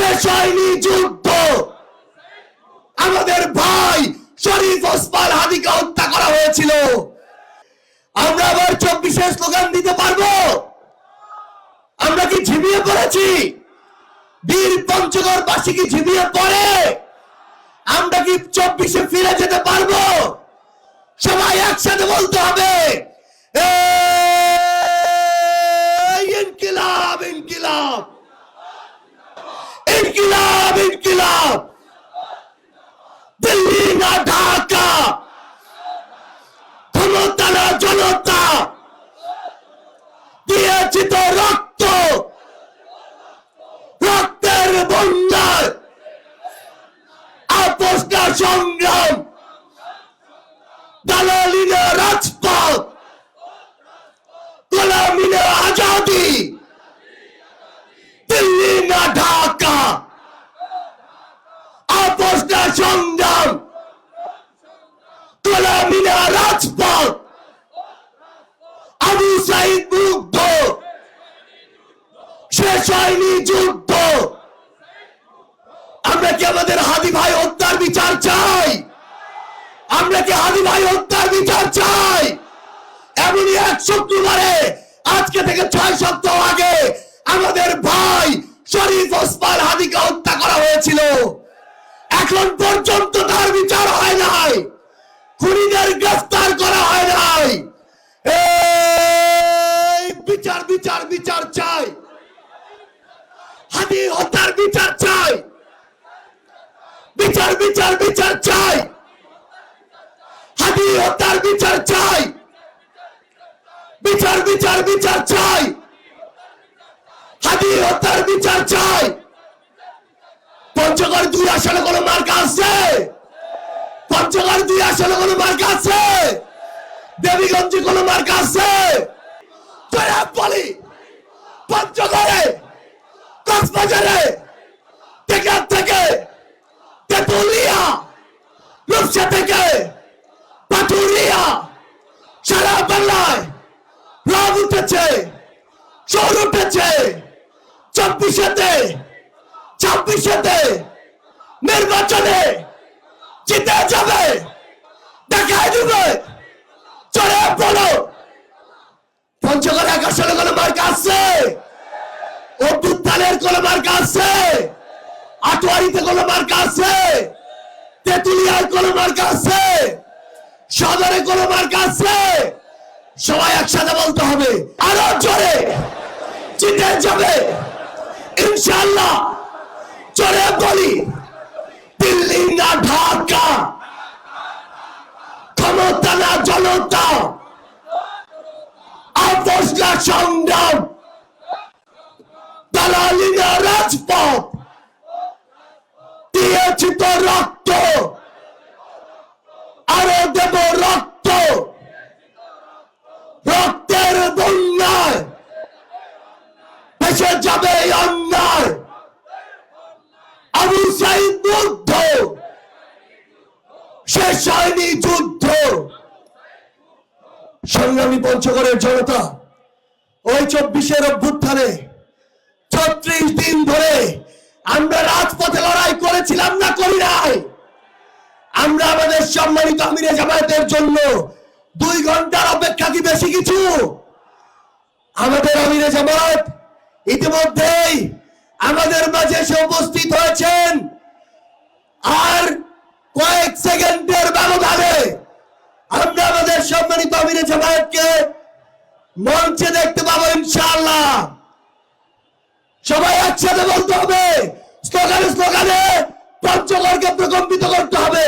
শেষ হয়নি যুদ্ধ। আমাদের ভাই শরীফ ওসমান হাদিকে হত্যা করা হয়েছিল। আমরা আবার 24-এ স্লোগান দিতে পারবো? আমরা কি ঝিমিয়ে পড়েছি? বীর পঞ্চগড়বাসী কি ঝিমিয়ে পড়ে? আমরা কি 24-এ ফিরে যেতে পারবো? সবাই একসাথে বলতে হবে, ইনকিলাব ইনকিলাব ইনকিলাব ইনকিলাব। দিল্লি না ঢাকা, ক্ষমতা না জনতা, দিয়েছি তো রক্ত, রক্তের বন্যায় আপোষ না সংগ্রাম, দালালি না রাজপথ, গোলামি না আজাদি। দিল্লি না ঢাকা, আপোষ না সংগ্রাম, গোলামি না রাজপথ। আবু সাইদ মুগ্ধ, শেষ হয়নি যুদ্ধ। আমরা কি আমাদের হাদি ভাই হত্যার বিচার চাই? আমরা কি হাদি ভাই হত্যার বিচার চাই? এমনই এক শুক্রবারে আজকে থেকে 6 সপ্তাহ আগে আমাদের ভাই শরীফ ওসমান হাদিকে হত্যা করা হয়েছিল। এখন পর্যন্ত তার বিচার হয় নাই, খুনিদের গ্রেফতার করা হয় নাই। বিচার বিচার বিচার চাই, হাদি হত্যার বিচার চাই, বিচার বিচার বিচার চাই, হাদি হত্যার বিচার চাই, বিচার বিচার বিচার চাই, হাদি হত্যার বিচার চাই। পঞ্চগড় 2 আসনে কোনো মার্কা আছে? পঞ্চগড় 2 আসনে কোনো মার্কা আছে? দেবীগঞ্জে কোনো মার্কা আছে? বলি পঞ্চগড়ে, কক্সবাজারে, টেকার থেকে, তেতুলিয়া, রূপসা থেকে, পাটুরিয়া, সারা বাংলায় রব উঠেছে, সৌর উঠেছে। 24-এতে, 26-এতে নির্বাচনে জিতে যাবে, দেখায় দিবে। চলে বলো পঞ্চগড় 1 আসনে কোনো মার্কা আছে? অভ্যুত্থানের কোনো মার্কা আছে? আটোয়ারিতে কোনো মার্কা আছে? তেতুলিয়ায় কোনো মার্কা আছে? সদরে কোনো মার্কা আছে? সবাই একসাথে বলতে হবে, আরো জোরে, জিতে যাবে ইনশাআল্লাহ। জোরে বলি, দিল্লি না ঢাকা, ক্ষমতা না জনতা, আপোষ না সংগ্রাম, দালালি না রাজপথ। দিয়েছি তো রক্ত, আরো দেব রক্ত, রক্তের বন্যায় ভেসে যাবে অন্যায়। আবু সাইদ মুগ্ধ, শেষ হয়নি যুদ্ধ। সংগ্রামী পঞ্চগড়ের জনতা, ওই 24-এর অভ্যুত্থানে 36 দিন ধরে আমরা রাজপথে লড়াই করেছিলাম না করি নাই? আমরা আমাদের সম্মানিত আমিরে জামায়াতের জন্য 2 ঘন্টার অপেক্ষা কি বেশি কিছু? আমাদের আমিরে জামায়াত ইতিমধ্যেই আমাদের মাঝে এসে উপস্থিত হয়েছেন। আর কয়েক সেকেন্ডের ব্যবধানে আমরা আমাদের সম্মানিত আমিরে জামায়াতকে মঞ্চে দেখতে পাবো ইনশাআল্লাহ। সবাই একসাথে বলতে হবে, স্লোগানে স্লোগানে পঞ্চগড়কে প্রকম্পিত করতে হবে।